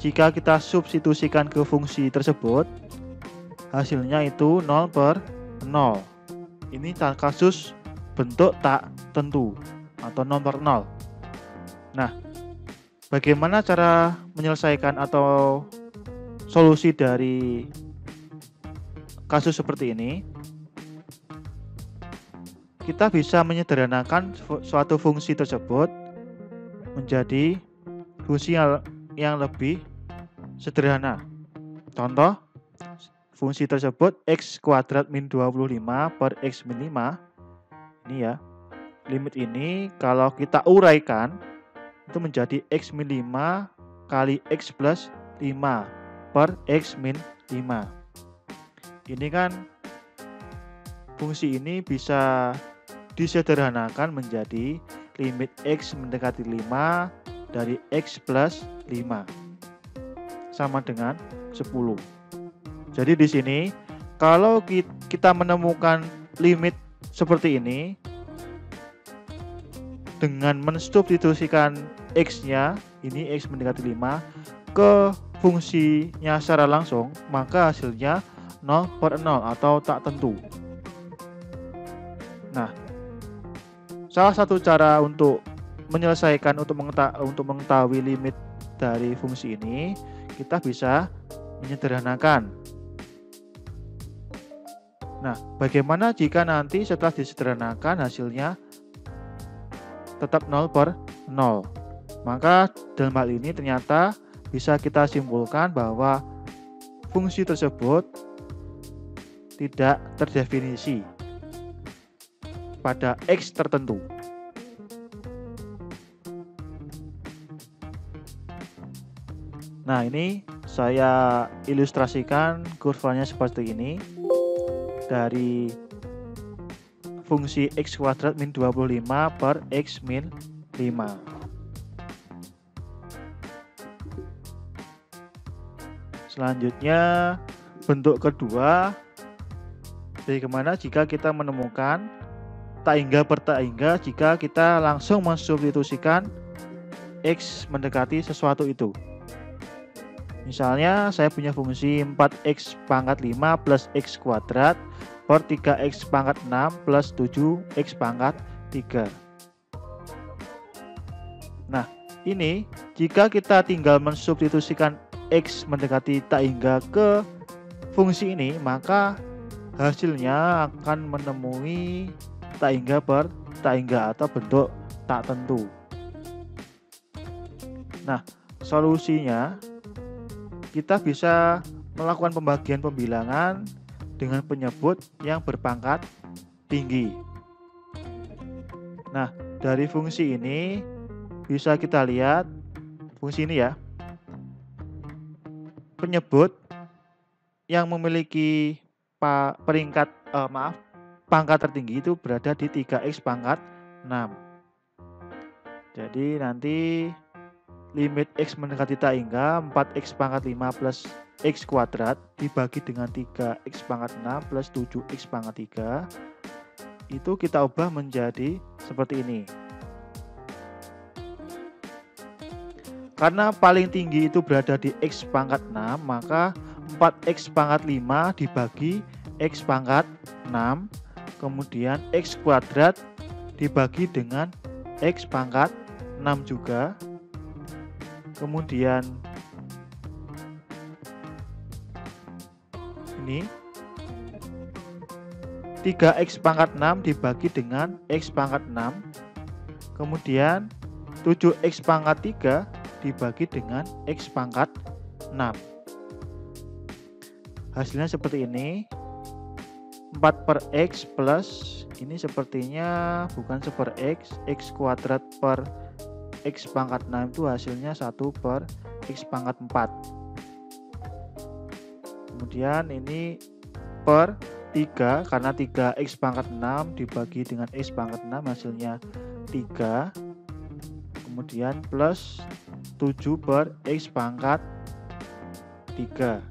Jika kita substitusikan ke fungsi tersebut, hasilnya itu 0/0. Ini kasus bentuk tak tentu atau 0/0. Nah, bagaimana cara menyelesaikan atau solusi dari kasus seperti ini? Kita bisa menyederhanakan suatu fungsi tersebut menjadi fungsi yang lebih sederhana. Contoh, fungsi tersebut X kuadrat min 25 per X min 5. Ini ya, limit ini kalau kita uraikan itu menjadi X min 5 kali X plus 5 per X min 5. Ini kan fungsi ini bisa disederhanakan menjadi limit X mendekati 5 dari X plus 5 sama dengan 10. Jadi di sini kalau kita menemukan limit seperti ini dengan mensubstitusikan X-nya, ini X mendekati 5 ke fungsinya secara langsung, maka hasilnya 0/0 atau tak tentu. Nah, salah satu cara untuk menyelesaikan untuk mengetahui limit dari fungsi ini, kita bisa menyederhanakan. Nah, bagaimana jika nanti setelah disederhanakan hasilnya tetap 0/0? Maka dalam hal ini ternyata bisa kita simpulkan bahwa fungsi tersebut tidak terdefinisi pada X tertentu. Nah, ini saya ilustrasikan kurvanya seperti ini. Dari fungsi X kuadrat min 25 per X min 5. Selanjutnya, bentuk kedua Bagaimana jika kita menemukan tak hingga per tak hingga jika kita langsung mensubstitusikan X mendekati sesuatu itu. Misalnya saya punya fungsi 4X pangkat 5 plus X kuadrat per 3X pangkat 6 plus 7X pangkat 3. Nah, ini jika kita tinggal mensubstitusikan X mendekati tak hingga ke fungsi ini, maka hasilnya akan menemui tak hingga per tak hingga atau bentuk tak tentu. Nah, solusinya kita bisa melakukan pembagian pembilangan dengan penyebut yang berpangkat tinggi. Nah, dari fungsi ini bisa kita lihat fungsi ini ya. Penyebut yang memiliki pangkat tertinggi itu berada di 3X pangkat 6. Jadi nanti limit X mendekati tak hingga 4X pangkat 5 plus X kuadrat dibagi dengan 3X pangkat 6 plus 7X pangkat 3. Itu kita ubah menjadi seperti ini. Karena paling tinggi itu berada di X pangkat 6, maka 4X pangkat 5 dibagi X pangkat 6, kemudian X kuadrat dibagi dengan X pangkat 6 juga, kemudian ini 3X pangkat 6 dibagi dengan X pangkat 6, kemudian 7X pangkat 3 dibagi dengan X pangkat 6. Hasilnya seperti ini. 4 per X plus ini sepertinya bukan 1 per X, X kuadrat per X pangkat 6 itu hasilnya 1 per X pangkat 4. Kemudian ini per 3, karena 3X pangkat 6 dibagi dengan X pangkat 6 hasilnya 3. Kemudian plus 7 per X pangkat 3.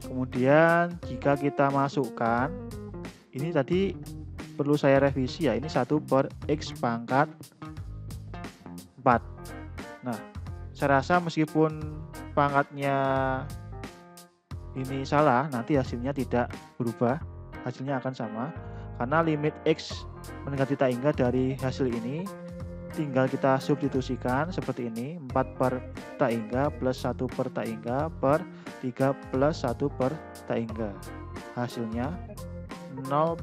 Kemudian jika kita masukkan, ini tadi perlu saya revisi ya, ini 1 per X pangkat 4. Nah, saya rasa meskipun pangkatnya ini salah, nanti hasilnya tidak berubah, hasilnya akan sama. Karena limit X mendekati tak hingga dari hasil ini tinggal kita substitusikan seperti ini, 4 per tak hingga plus 1 per tak hingga per 3 plus 1 per tak hingga. Hasilnya 0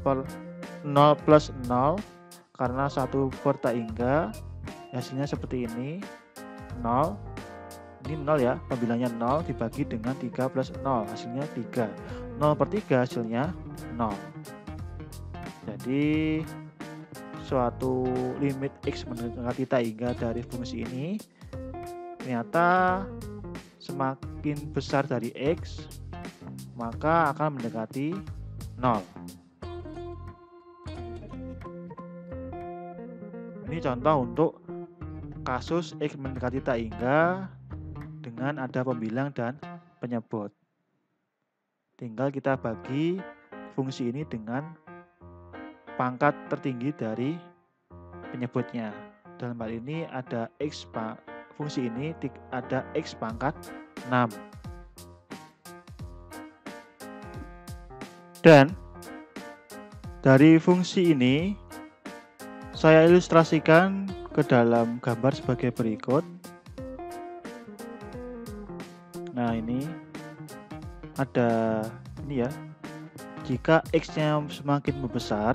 plus 0, karena 1 per tak hingga hasilnya seperti ini, 0. Ini 0 ya, pembilangnya 0 dibagi dengan 3 plus 0, hasilnya 3. 0 per 3 hasilnya 0. Jadi suatu limit X mendekati tak hingga dari fungsi ini ternyata semakin besar dari X, maka akan mendekati 0. Ini contoh untuk kasus X mendekati tak hingga dengan ada pembilang dan penyebut. Tinggal kita bagi fungsi ini dengan pangkat tertinggi dari penyebutnya. Dalam hal ini ada X, fungsi ini ada X pangkat 6. Dan dari fungsi ini saya ilustrasikan ke dalam gambar sebagai berikut. Nah, ini ada ini ya. Jika X-nya semakin membesar,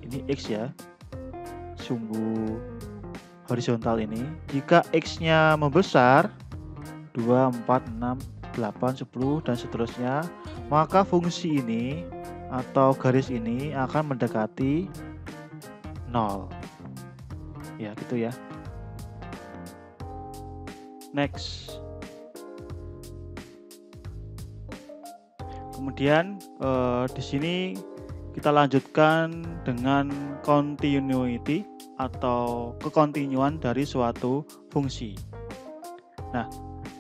ini X ya, sumbu horizontal ini. Jika X-nya membesar 2, 4, 6, 8, 10 dan seterusnya, maka fungsi ini atau garis ini akan mendekati 0. Ya, gitu ya. Next. Kemudian di sini kita lanjutkan dengan continuity atau kekontinuan dari suatu fungsi. Nah,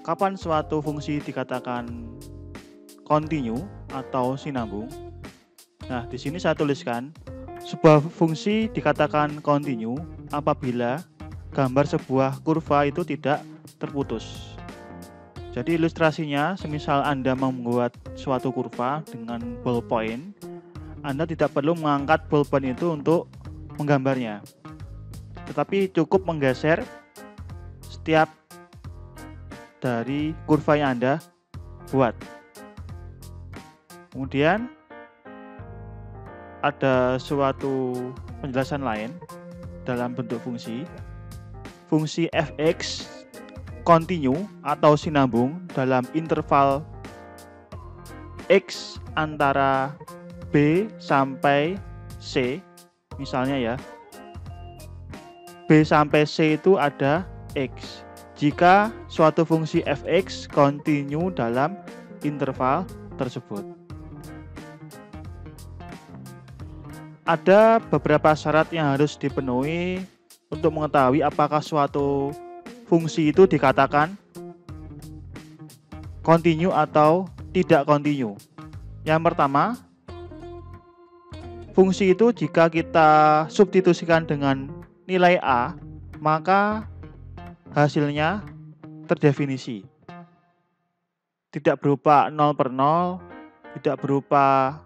kapan suatu fungsi dikatakan continue atau sinambung? Nah, di sini saya tuliskan sebuah fungsi dikatakan kontinu apabila gambar sebuah kurva itu tidak terputus. Jadi ilustrasinya, semisal Anda membuat suatu kurva dengan ballpoint, Anda tidak perlu mengangkat ballpoint itu untuk menggambarnya, tetapi cukup menggeser setiap dari kurva yang Anda buat. Kemudian ada suatu penjelasan lain dalam bentuk fungsi. Fungsi f(x) kontinu atau sinambung dalam interval x antara b sampai c. Misalnya ya, b sampai c itu ada x. Jika suatu fungsi f(x) kontinu dalam interval tersebut. Ada beberapa syarat yang harus dipenuhi untuk mengetahui apakah suatu fungsi itu dikatakan kontinu atau tidak kontinu. Yang pertama, fungsi itu jika kita substitusikan dengan nilai A, maka hasilnya terdefinisi. Tidak berupa 0 per 0, tidak berupa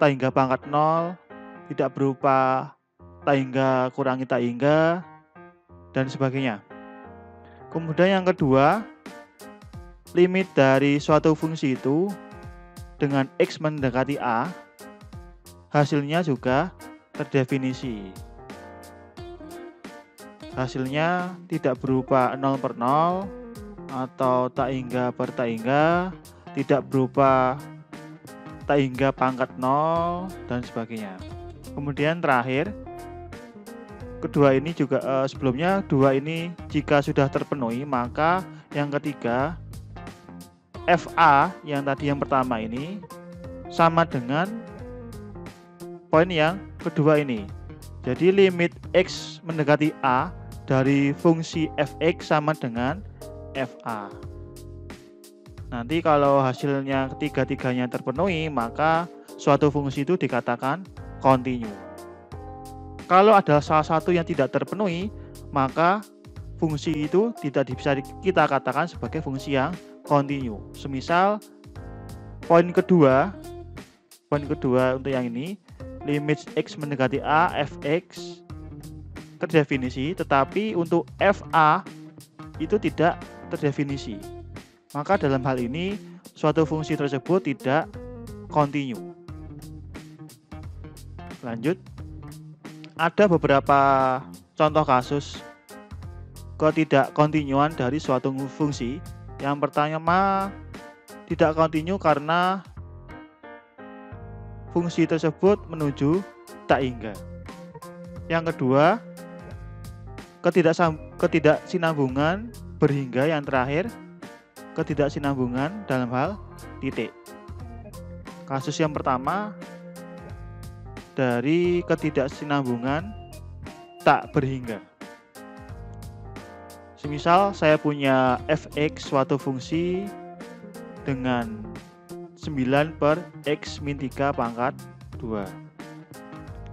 tak hingga pangkat 0, tidak berupa tak hingga kurangi tak hingga, dan sebagainya. Kemudian yang kedua, limit dari suatu fungsi itu dengan x mendekati A, hasilnya juga terdefinisi. Hasilnya tidak berupa 0 per 0 atau tak hingga per tak hingga, tidak berupa tak hingga pangkat 0, dan sebagainya. Kemudian terakhir, kedua ini juga sebelumnya dua ini jika sudah terpenuhi, maka yang ketiga FA yang tadi yang pertama ini sama dengan poin yang kedua ini. Jadi limit x mendekati A dari fungsi f(x) sama dengan FA. Nanti kalau hasilnya ketiga-tiganya terpenuhi, maka suatu fungsi itu dikatakan kontinu. Kalau ada salah satu yang tidak terpenuhi, maka fungsi itu tidak bisa kita katakan sebagai fungsi yang kontinu. Semisal poin kedua untuk yang ini, limit x mendekati A f(x) terdefinisi, tetapi untuk FA itu tidak terdefinisi. Maka dalam hal ini suatu fungsi tersebut tidak kontinu. Lanjut. Ada beberapa contoh kasus ketidakkontinuan dari suatu fungsi. Yang pertama, tidak kontinu karena fungsi tersebut menuju tak hingga. Yang kedua, ketidaksinambungan berhingga. Yang terakhir, ketidaksinambungan dalam hal titik. Kasus yang pertama, dari ketidaksinambungan tak berhingga. Semisal saya punya f(x) suatu fungsi dengan 9 per x min 3 pangkat 2.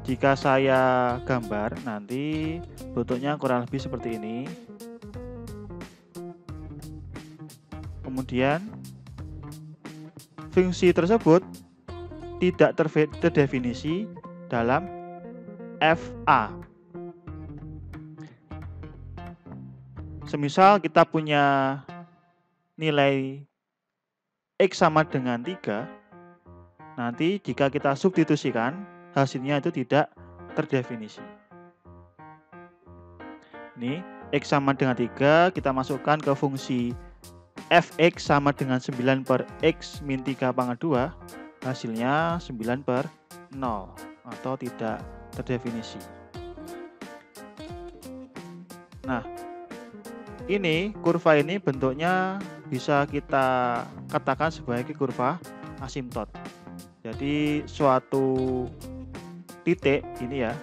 Jika saya gambar, nanti bentuknya kurang lebih seperti ini. Kemudian fungsi tersebut tidak terdefinisi dalam FA. Semisal kita punya nilai x sama dengan 3, nanti jika kita substitusikan, hasilnya itu tidak terdefinisi. Ini x sama dengan 3, kita masukkan ke fungsi f(x) sama dengan 9 per x min 3 pangkat 2, hasilnya 9 per 0 atau tidak terdefinisi. Nah, ini kurva ini bentuknya bisa kita katakan sebagai kurva asimtot. Jadi suatu titik ini ya,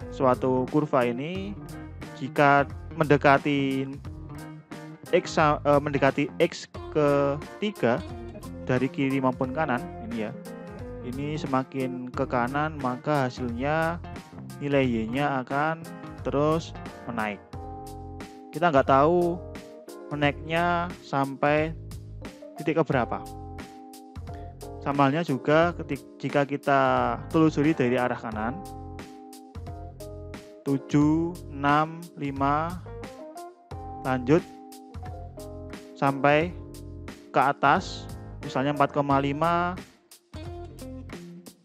suatu kurva ini jika mendekati x ke 3 dari kiri maupun kanan ini ya, ini semakin ke kanan, maka hasilnya nilai Y-nya akan terus menaik. Kita nggak tahu menaiknya sampai titik keberapa. Sama halnya juga jika kita telusuri dari arah kanan, 7, 6, 5, lanjut sampai ke atas, misalnya 4,5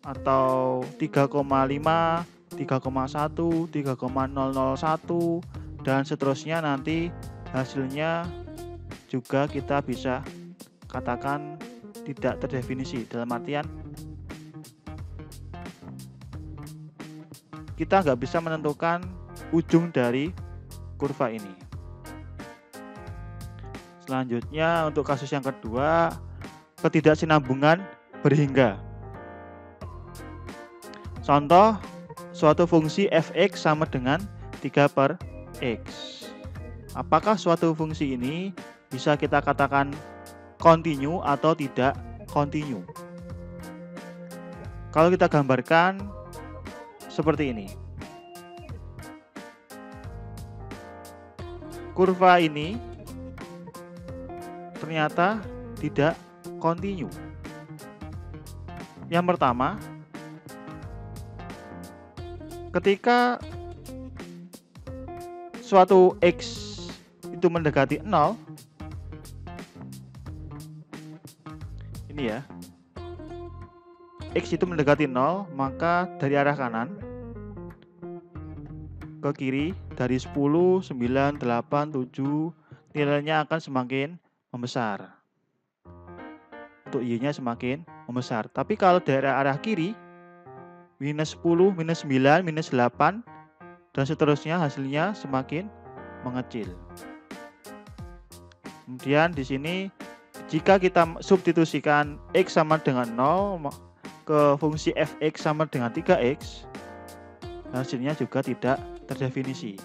atau 3,5, 3,1, 3,001 dan seterusnya. Nanti hasilnya juga kita bisa katakan tidak terdefinisi, dalam artian kita nggak bisa menentukan ujung dari kurva ini. Selanjutnya untuk kasus yang kedua, ketidaksinambungan berhingga. Contoh, suatu fungsi f(x) sama dengan 3/x. Apakah suatu fungsi ini bisa kita katakan kontinu atau tidak kontinu? Kalau kita gambarkan seperti ini. Kurva ini ternyata tidak kontinu. Yang pertama, ketika suatu x itu mendekati 0, ini ya, x itu mendekati 0, maka dari arah kanan ke kiri dari 10, 9, 8, 7 nilainya akan semakin membesar. Untuk Y-nya semakin membesar. Tapi kalau dari arah kiri, minus 10, minus 9, minus 8, dan seterusnya hasilnya semakin mengecil. Kemudian di sini, jika kita substitusikan X sama dengan 0 ke fungsi f(x) sama dengan 3x, hasilnya juga tidak terdefinisi.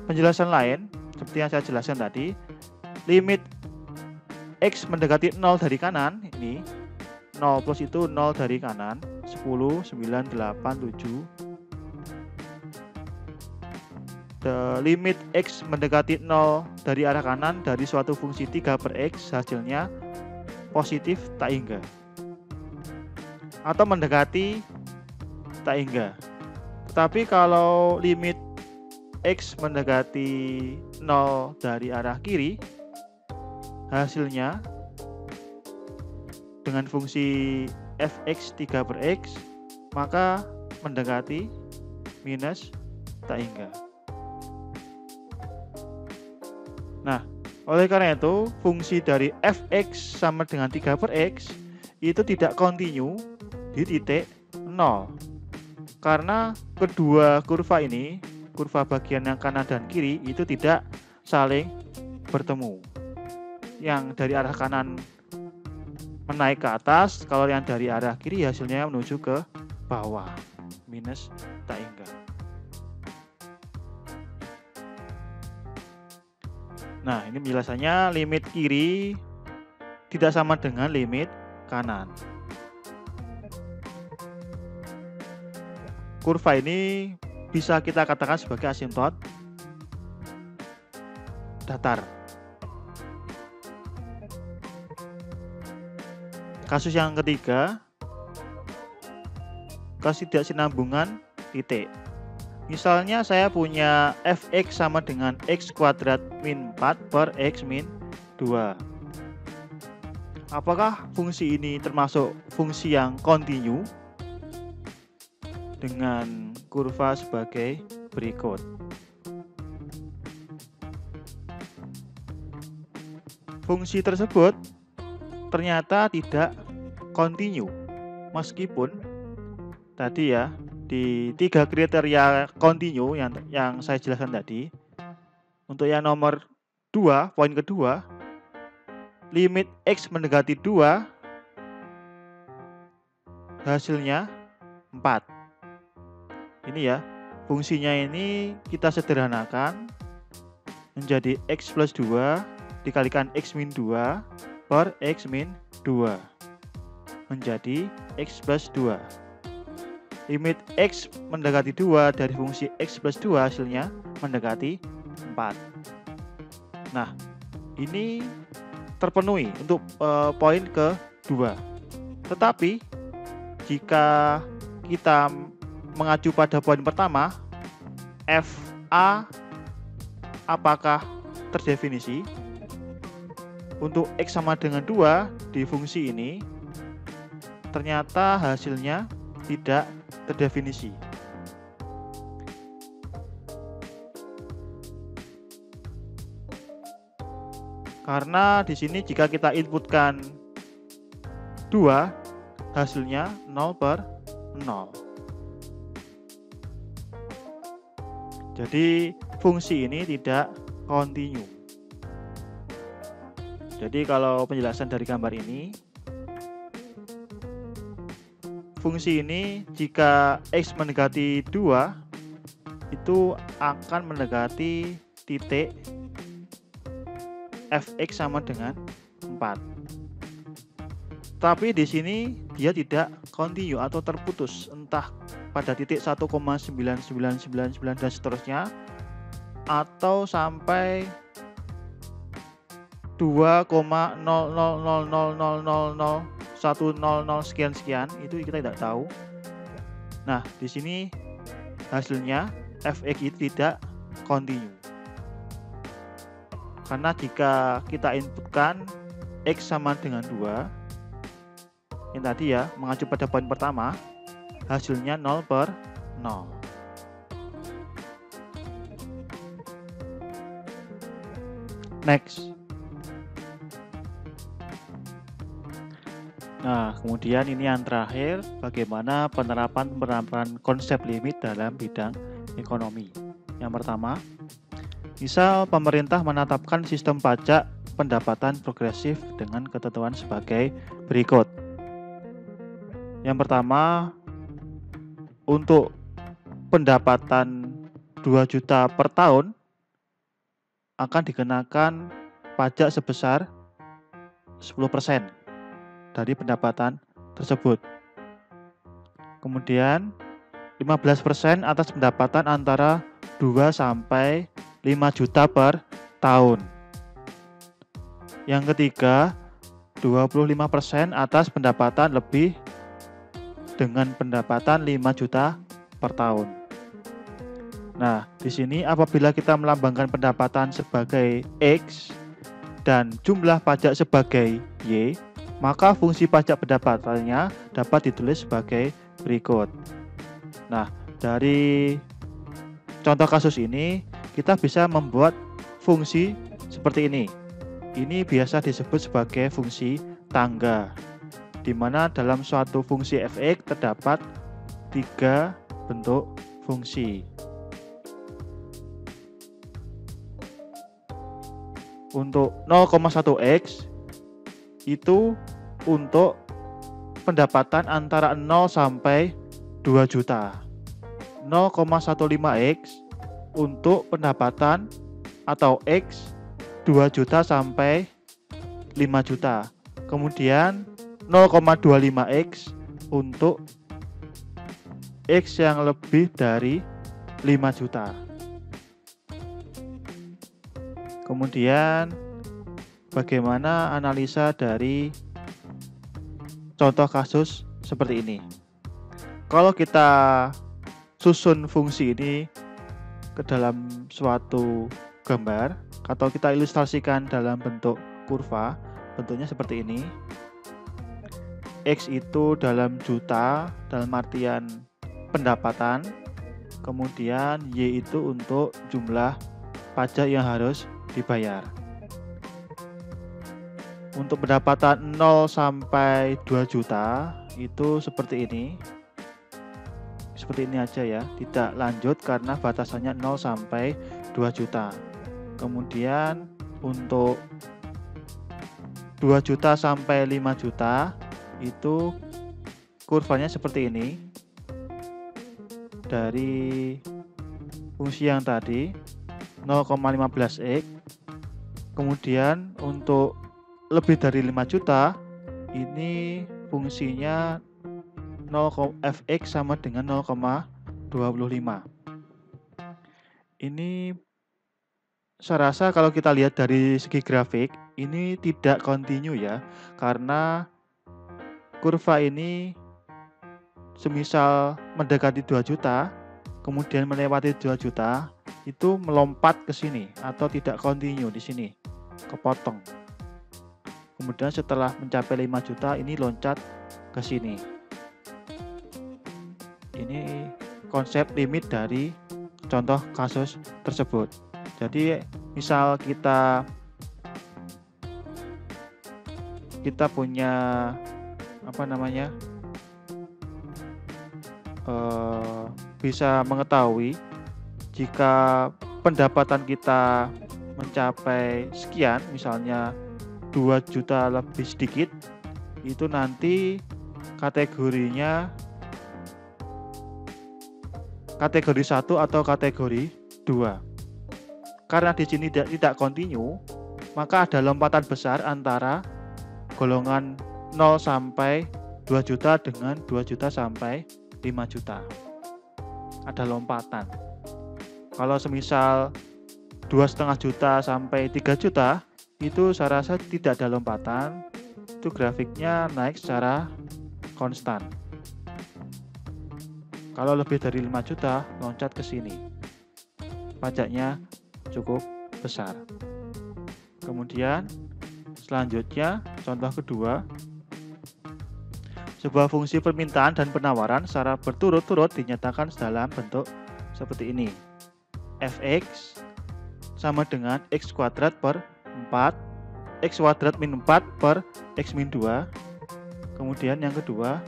Penjelasan lain, seperti yang saya jelaskan tadi, limit X mendekati 0 dari kanan, ini 0 plus itu 0 dari kanan, 10, 9, 8, 7. The limit X mendekati 0 dari arah kanan dari suatu fungsi 3/x, hasilnya positif tak hingga. Atau mendekati tak hingga. Tetapi kalau limit X mendekati 0 dari arah kiri, hasilnya dengan fungsi f(x) 3/x, maka mendekati minus tak hingga. Nah, oleh karena itu, fungsi dari f(x) sama dengan 3/x itu tidak kontinu di titik 0. Karena kedua kurva ini, kurva bagian yang kanan dan kiri, itu tidak saling bertemu. Yang dari arah kanan menaik ke atas, kalau yang dari arah kiri hasilnya menuju ke bawah, minus tak hingga. Nah, ini penjelasannya, limit kiri tidak sama dengan limit kanan. Kurva ini bisa kita katakan sebagai asimtot datar. Kasus yang ketiga, ketidaksinambungan titik. Misalnya saya punya f(x) sama dengan x kuadrat min 4 per x min 2. Apakah fungsi ini termasuk fungsi yang kontinu? Dengan kurva sebagai berikut. Fungsi tersebut ternyata tidak kontinu, meskipun tadi ya, di 3 kriteria kontinu yang saya jelaskan tadi, untuk yang nomor 2, poin kedua, limit X mendekati 2, hasilnya 4. Ini ya, fungsinya ini kita sederhanakan menjadi X plus 2 dikalikan X min 2 per X min 2. menjadi X plus 2. Limit X mendekati 2 dari fungsi X plus 2 hasilnya mendekati 4. Nah, ini terpenuhi untuk poin kedua. Tetapi, jika kita mengacu pada poin pertama, FA apakah terdefinisi? Untuk X sama dengan 2 di fungsi ini, ternyata hasilnya tidak terdefinisi. Karena di sini jika kita inputkan 2, hasilnya 0 per 0. Jadi fungsi ini tidak kontinu. Jadi kalau penjelasan dari gambar ini, fungsi ini jika X mendekati 2, itu akan mendekati titik Fx sama dengan 4. Tapi di sini dia tidak kontinu atau terputus, entah pada titik 1,9999 dan seterusnya, atau sampai 2,000000100 sekian itu kita tidak tahu. Nah, di sini hasilnya Fx itu tidak kontinu. Karena jika kita inputkan X sama dengan 2, yang tadi ya, mengacu pada poin pertama, hasilnya 0 per 0. Next. Nah, kemudian ini yang terakhir, bagaimana penerapan konsep limit dalam bidang ekonomi. Yang pertama, misal pemerintah menetapkan sistem pajak pendapatan progresif dengan ketentuan sebagai berikut. Yang pertama, untuk pendapatan 2 juta per tahun akan dikenakan pajak sebesar 10% dari pendapatan tersebut. Kemudian 15% atas pendapatan antara 2 sampai 5 juta per tahun. Yang ketiga, 25% atas pendapatan lebih dengan pendapatan 5 juta per tahun. Nah, di sini apabila kita melambangkan pendapatan sebagai X dan jumlah pajak sebagai Y, maka fungsi pajak pendapatannya dapat ditulis sebagai berikut. Nah, dari contoh kasus ini, kita bisa membuat fungsi seperti ini. Ini biasa disebut sebagai fungsi tangga, di mana dalam suatu fungsi Fx terdapat 3 bentuk fungsi. Untuk 0,1x itu untuk pendapatan antara 0 sampai 2 juta. 0,15x untuk pendapatan atau X 2 juta sampai 5 juta. Kemudian 0,25x untuk X yang lebih dari 5 juta. Kemudian bagaimana analisa dari contoh kasus seperti ini? Kalau kita susun fungsi ini ke dalam suatu gambar atau kita ilustrasikan dalam bentuk kurva, bentuknya seperti ini. X itu dalam juta, dalam artian pendapatan, kemudian Y itu untuk jumlah pajak yang harus dibayar. Untuk pendapatan 0 sampai 2 juta itu seperti ini. Seperti ini aja ya, tidak lanjut karena batasannya 0 sampai 2 juta. Kemudian untuk 2 juta sampai 5 juta itu kurvanya seperti ini. Dari fungsi yang tadi 0,15x. Kemudian untuk lebih dari 5 juta ini fungsinya fx sama dengan 0,25. Ini saya rasa kalau kita lihat dari segi grafik, ini tidak kontinu ya, karena kurva ini semisal mendekati 2 juta, kemudian melewati 2 juta, itu melompat ke sini atau tidak kontinu di sini, kepotong. Kemudian setelah mencapai 5 juta, ini loncat ke sini. Ini konsep limit dari contoh kasus tersebut. Jadi misal kita punya bisa mengetahui jika pendapatan kita mencapai sekian, misalnya 2 juta lebih sedikit, itu nanti kategorinya kategori 1 atau kategori 2. Karena di sini tidak kontinu, maka ada lompatan besar antara golongan 0 sampai 2 juta dengan 2 juta sampai 5 juta. Ada lompatan. Kalau semisal 2,5 juta sampai 3 juta, itu saya rasa tidak ada lompatan. Itu grafiknya naik secara konstan. Kalau lebih dari 5 juta, loncat ke sini. Pajaknya cukup besar. Kemudian selanjutnya, contoh kedua, sebuah fungsi permintaan dan penawaran secara berturut-turut dinyatakan dalam bentuk seperti ini. Fx sama dengan x kuadrat per 4, x kuadrat min 4 per x min 2. Kemudian yang kedua,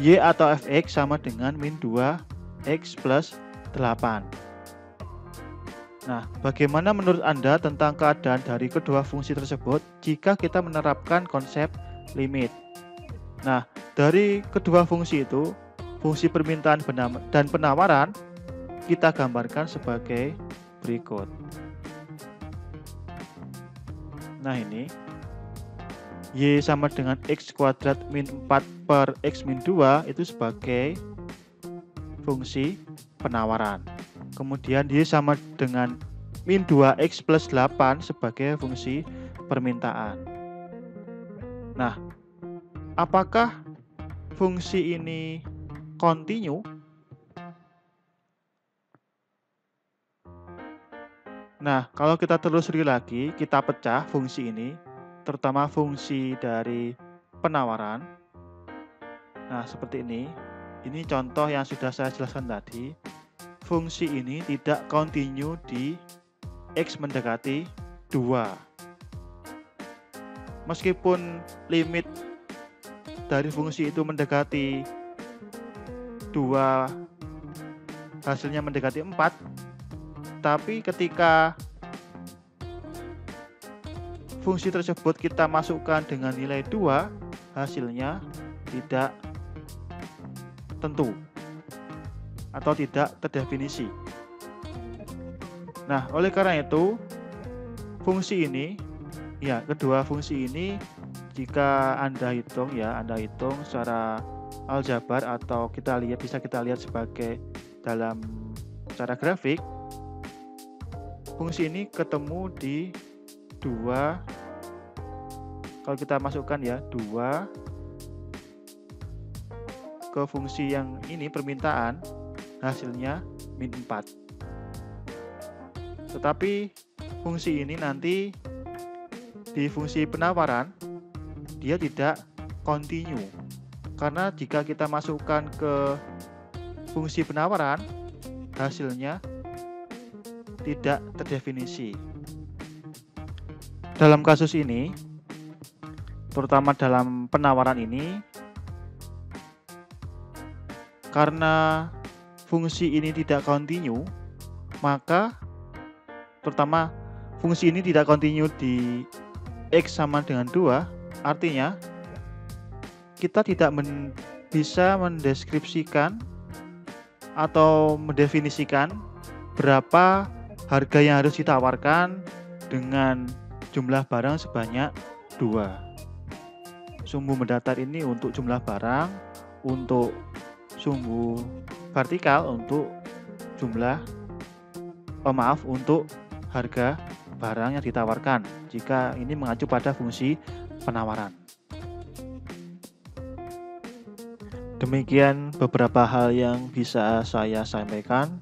y atau fx sama dengan min 2x plus 8. Nah, bagaimana menurut Anda tentang keadaan dari kedua fungsi tersebut jika kita menerapkan konsep limit? Nah, dari kedua fungsi itu, fungsi permintaan dan penawaran kita gambarkan sebagai berikut. Nah, ini y sama dengan x kuadrat min 4 per x min 2 itu sebagai fungsi penawaran. Kemudian y sama dengan min 2x plus 8 sebagai fungsi permintaan. Nah, apakah fungsi ini kontinu? Nah, kalau kita telusuri lagi, kita pecah fungsi ini, terutama fungsi dari penawaran. Nah, seperti ini. Ini contoh yang sudah saya jelaskan tadi. Fungsi ini tidak kontinu di x mendekati 2. Meskipun limit dari fungsi itu mendekati 2, hasilnya mendekati 4, tapi ketika fungsi tersebut kita masukkan dengan nilai 2, hasilnya tidak tentu atau tidak terdefinisi. Nah, oleh karena itu, fungsi ini, ya, kedua fungsi ini, jika Anda hitung secara aljabar atau bisa kita lihat sebagai dalam cara grafik, fungsi ini ketemu di 2, kalau kita masukkan 2 ke fungsi yang ini permintaan, hasilnya min 4. Tetapi fungsi ini nanti di fungsi penawaran dia tidak kontinu. Karena jika kita masukkan ke fungsi penawaran, hasilnya tidak terdefinisi. Dalam kasus ini, terutama dalam penawaran ini, karena fungsi ini tidak kontinu, maka terutama fungsi ini tidak kontinu di x sama dengan 2, artinya kita tidak bisa mendeskripsikan atau mendefinisikan berapa harga yang harus ditawarkan dengan jumlah barang sebanyak 2. sumbu mendatar ini untuk jumlah barang, untuk sumbu vertikal untuk jumlah untuk harga barang yang ditawarkan jika ini mengacu pada fungsi penawaran. Demikian beberapa hal yang bisa saya sampaikan.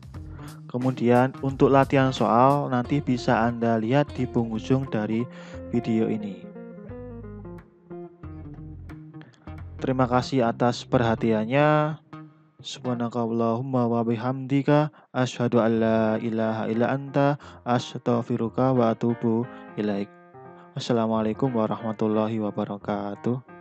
Kemudian untuk latihan soal nanti bisa Anda lihat di penghujung dari video ini. Terima kasih atas perhatiannya. Subhanakallahumma wa bihamdika asyhadu an la ilaha illa anta astaghfiruka wa atubu ilaik. Wassalamualaikum warahmatullahi wabarakatuh.